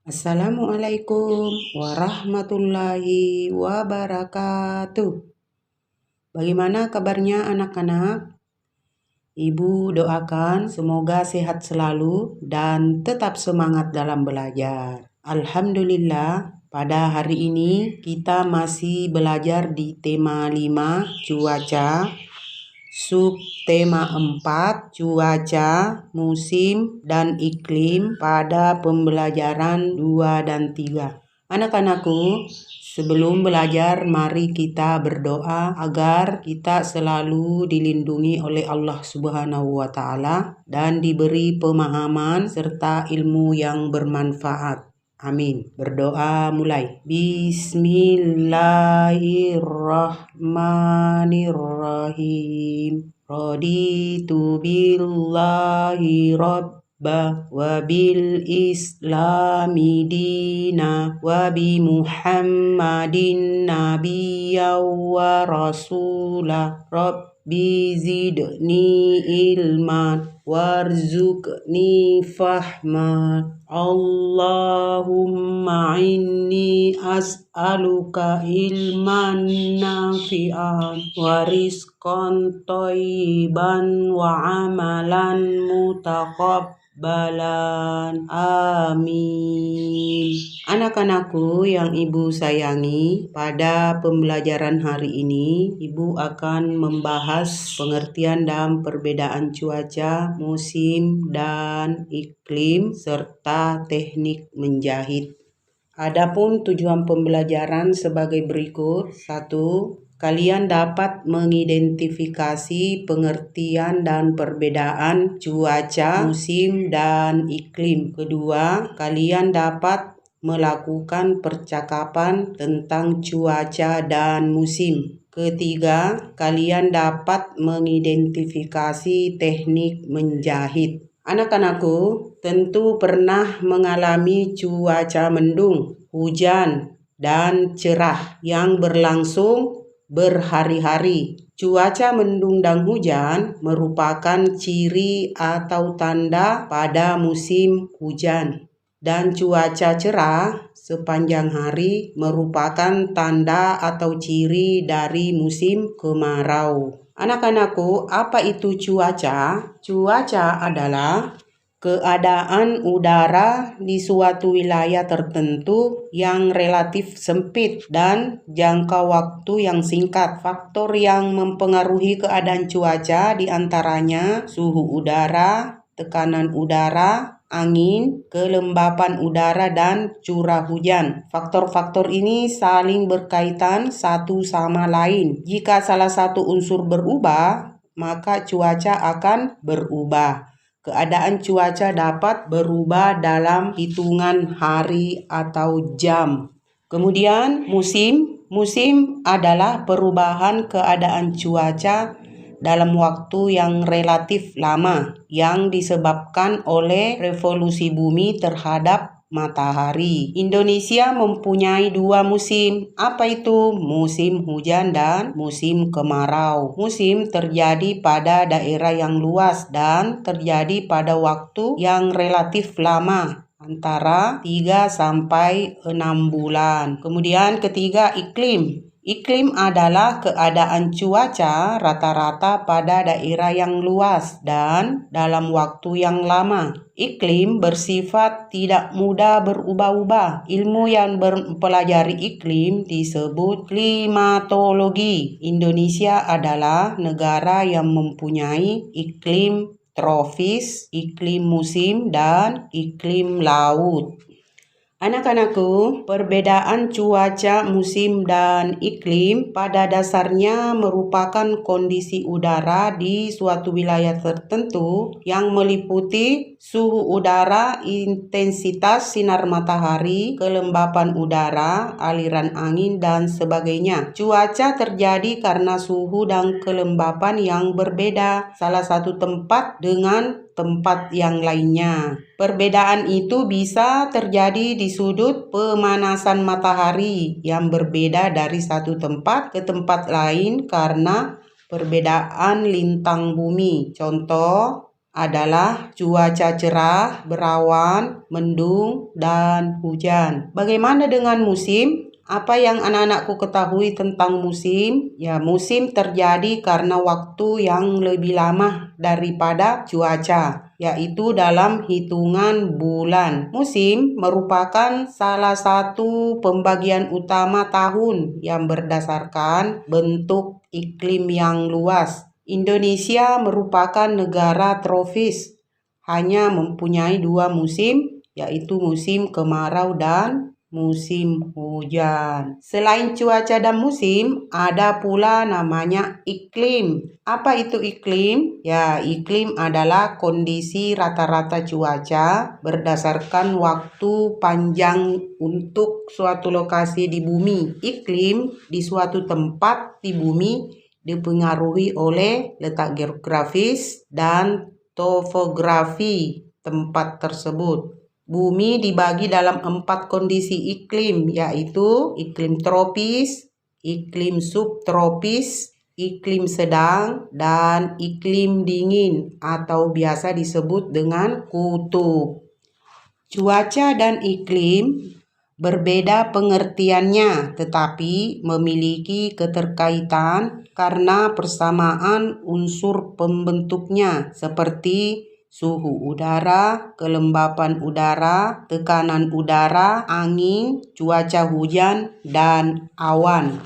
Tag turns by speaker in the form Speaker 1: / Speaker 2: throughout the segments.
Speaker 1: Assalamualaikum warahmatullahi wabarakatuh. Bagaimana kabarnya anak-anak? Ibu doakan semoga sehat selalu dan tetap semangat dalam belajar. Alhamdulillah, pada hari ini kita masih belajar di tema 5 cuaca, subtema 4 cuaca, musim, dan iklim pada pembelajaran 2 dan 3. Anak-anakku, sebelum belajar mari kita berdoa agar kita selalu dilindungi oleh Allah Subhanahu wa Ta'ala dan diberi pemahaman serta ilmu yang bermanfaat. Amin. Berdoa mulai. Bismillahirrahmanirrahim. Raditu billahi rabba wa bil islami dina wa bi muhammadin nabiyya wa rasula. Rabbi zidni ilman warzuqni fahman. Allahumma inni as'aluka ilman nafi'an wa rizqan thayyiban wa amalan mutaqabbalan. Amin. Anak-anakku yang ibu sayangi, pada pembelajaran hari ini ibu akan membahas pengertian dan perbedaan cuaca, musim, dan iklim serta teknik menjahit. Adapun tujuan pembelajaran sebagai berikut. 1. Kalian dapat mengidentifikasi pengertian dan perbedaan cuaca, musim, dan iklim. Kedua, kalian dapat melakukan percakapan tentang cuaca dan musim. Ketiga, kalian dapat mengidentifikasi teknik menjahit. Anak-anakku tentu pernah mengalami cuaca mendung, hujan, dan cerah yang berlangsung berhari-hari. Cuaca mendung dan hujan merupakan ciri atau tanda pada musim hujan. Dan cuaca cerah sepanjang hari merupakan tanda atau ciri dari musim kemarau. Anak-anakku, apa itu cuaca? Cuaca adalah keadaan udara di suatu wilayah tertentu yang relatif sempit dan jangka waktu yang singkat. Faktor yang mempengaruhi keadaan cuaca diantaranya suhu udara, tekanan udara, angin, kelembapan udara, dan curah hujan. Faktor-faktor ini saling berkaitan satu sama lain. Jika salah satu unsur berubah, maka cuaca akan berubah. Keadaan cuaca dapat berubah dalam hitungan hari atau jam. Kemudian musim. Musim adalah perubahan keadaan cuaca dalam waktu yang relatif lama yang disebabkan oleh revolusi bumi terhadap matahari. Indonesia mempunyai 2 musim. Apa itu? Musim hujan dan musim kemarau. Musim terjadi pada daerah yang luas dan terjadi pada waktu yang relatif lama, antara 3 sampai 6 bulan. Kemudian ketiga, iklim. Iklim adalah keadaan cuaca rata-rata pada daerah yang luas dan dalam waktu yang lama. Iklim bersifat tidak mudah berubah-ubah. Ilmu yang mempelajari iklim disebut klimatologi. Indonesia adalah negara yang mempunyai iklim tropis, iklim musim, dan iklim laut. Anak-anakku, perbedaan cuaca, musim, dan iklim pada dasarnya merupakan kondisi udara di suatu wilayah tertentu yang meliputi suhu udara, intensitas sinar matahari, kelembapan udara, aliran angin, dan sebagainya. Cuaca terjadi karena suhu dan kelembapan yang berbeda salah satu tempat dengan tempat yang lainnya. Perbedaan itu bisa terjadi di sudut pemanasan matahari yang berbeda dari satu tempat ke tempat lain karena perbedaan lintang bumi. Contoh, adalah cuaca cerah, berawan, mendung, dan hujan. Bagaimana dengan musim? Apa yang anak-anakku ketahui tentang musim? Ya, musim terjadi karena waktu yang lebih lama daripada cuaca, yaitu dalam hitungan bulan. Musim merupakan salah satu pembagian utama tahun yang berdasarkan bentuk iklim yang luas. Indonesia merupakan negara tropis, hanya mempunyai 2 musim, yaitu musim kemarau dan musim hujan. Selain cuaca dan musim, ada pula namanya iklim. Apa itu iklim? Ya, iklim adalah kondisi rata-rata cuaca berdasarkan waktu panjang untuk suatu lokasi di bumi. Iklim di suatu tempat di bumi dipengaruhi oleh letak geografis dan topografi tempat tersebut. Bumi dibagi dalam 4 kondisi iklim, yaitu iklim tropis, iklim subtropis, iklim sedang, dan iklim dingin atau biasa disebut dengan kutub. Cuaca dan iklim berbeda pengertiannya, tetapi memiliki keterkaitan karena persamaan unsur pembentuknya seperti suhu udara, kelembapan udara, tekanan udara, angin, cuaca hujan, dan awan.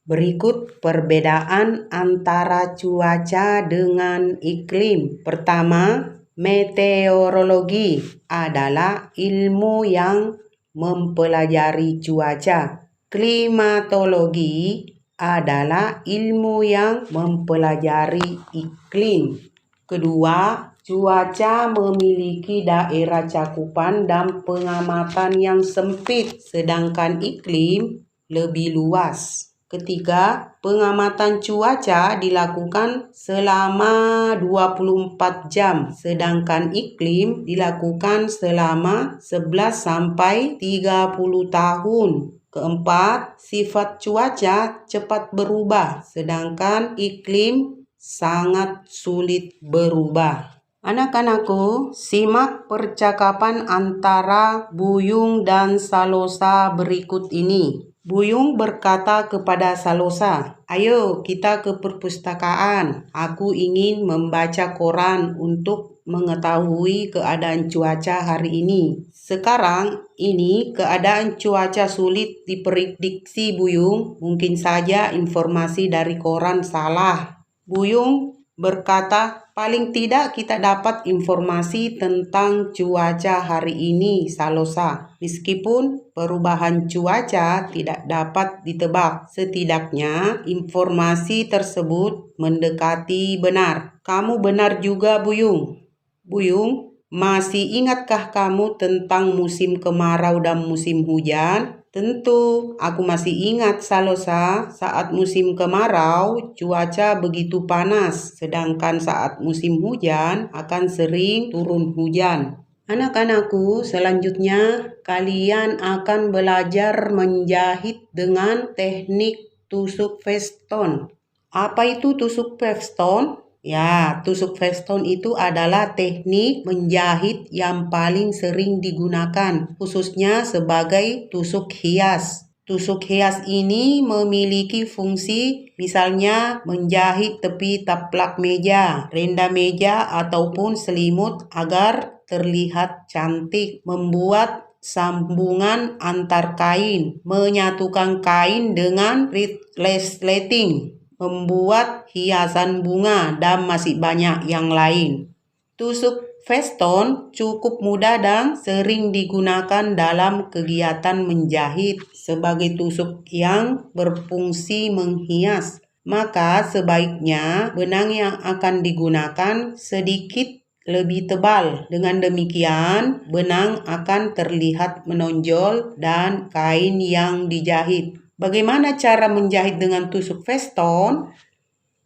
Speaker 1: Berikut perbedaan antara cuaca dengan iklim. Pertama, meteorologi adalah ilmu yang mempelajari cuaca. Klimatologi adalah ilmu yang mempelajari iklim. Kedua, cuaca memiliki daerah cakupan dan pengamatan yang sempit, sedangkan iklim lebih luas. Ketiga, pengamatan cuaca dilakukan selama 24 jam, sedangkan iklim dilakukan selama 11 sampai 30 tahun. Keempat, sifat cuaca cepat berubah, sedangkan iklim sangat sulit berubah. Anak-anakku, simak percakapan antara Buyung dan Salosa berikut ini. Buyung berkata kepada Salosa, "Ayo kita ke perpustakaan. Aku ingin membaca koran untuk mengetahui keadaan cuaca hari ini." Sekarang ini keadaan cuaca sulit diprediksi, Buyung. Mungkin saja informasi dari koran salah. Buyung berkata, "Paling tidak kita dapat informasi tentang cuaca hari ini, Salosa. Meskipun perubahan cuaca tidak dapat ditebak, setidaknya informasi tersebut mendekati benar." "Kamu benar juga, Buyung." "Buyung, masih ingatkah kamu tentang musim kemarau dan musim hujan?" "Tentu, aku masih ingat, Salosa. Saat musim kemarau, cuaca begitu panas, sedangkan saat musim hujan akan sering turun hujan." Anak-anakku, selanjutnya kalian akan belajar menjahit dengan teknik tusuk veston. Apa itu tusuk veston? Ya, tusuk veston itu adalah teknik menjahit yang paling sering digunakan, khususnya sebagai tusuk hias. Tusuk hias ini memiliki fungsi misalnya menjahit tepi taplak meja, renda meja, ataupun selimut agar terlihat cantik, membuat sambungan antar kain, menyatukan kain dengan resleting, membuat hiasan bunga, dan masih banyak yang lain. Tusuk veston cukup mudah dan sering digunakan dalam kegiatan menjahit sebagai tusuk yang berfungsi menghias. Maka sebaiknya benang yang akan digunakan sedikit lebih tebal. Dengan demikian, benang akan terlihat menonjol dan kain yang dijahit. Bagaimana cara menjahit dengan tusuk veston?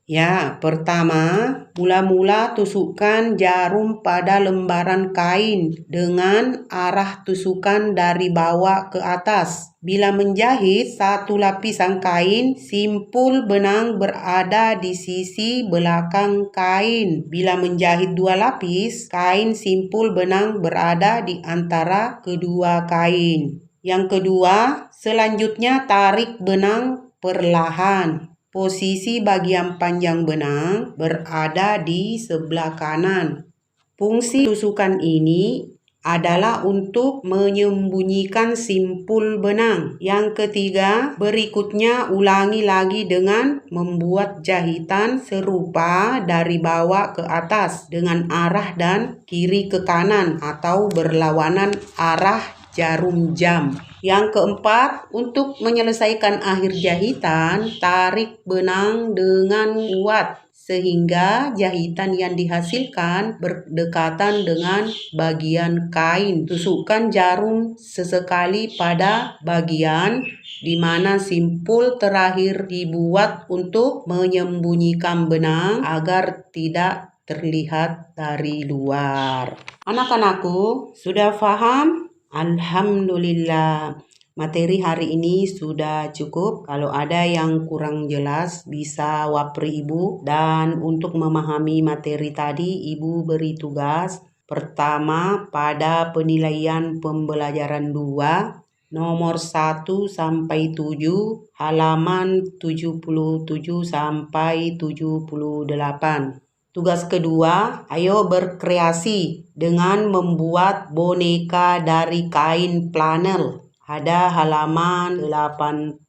Speaker 1: Ya, pertama, mula-mula tusukkan jarum pada lembaran kain dengan arah tusukan dari bawah ke atas. Bila menjahit satu lapisan kain, simpul benang berada di sisi belakang kain. Bila menjahit dua lapis, kain simpul benang berada di antara kedua kain. Yang kedua, selanjutnya tarik benang perlahan. Posisi bagian panjang benang berada di sebelah kanan. Fungsi tusukan ini adalah untuk menyembunyikan simpul benang. Yang ketiga, berikutnya ulangi lagi dengan membuat jahitan serupa dari bawah ke atas dengan arah dan kiri ke kanan atau berlawanan arah jarum jam. Yang keempat, untuk menyelesaikan akhir jahitan, tarik benang dengan kuat sehingga jahitan yang dihasilkan berdekatan dengan bagian kain. Tusukkan jarum sesekali pada bagian di mana simpul terakhir dibuat untuk menyembunyikan benang agar tidak terlihat dari luar. Anak-anakku, sudah paham? Alhamdulillah. Materi hari ini sudah cukup. Kalau ada yang kurang jelas bisa wapri Ibu. Dan untuk memahami materi tadi, Ibu beri tugas. Pertama, pada penilaian pembelajaran 2, nomor 1 sampai 7, halaman 77 sampai 78. Tugas kedua, ayo berkreasi dengan membuat boneka dari kain flanel. Ada halaman 80.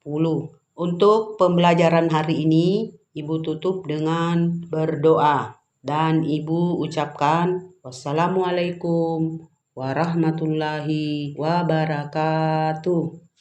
Speaker 1: Untuk pembelajaran hari ini, Ibu tutup dengan berdoa. Dan Ibu ucapkan, wassalamualaikum warahmatullahi wabarakatuh.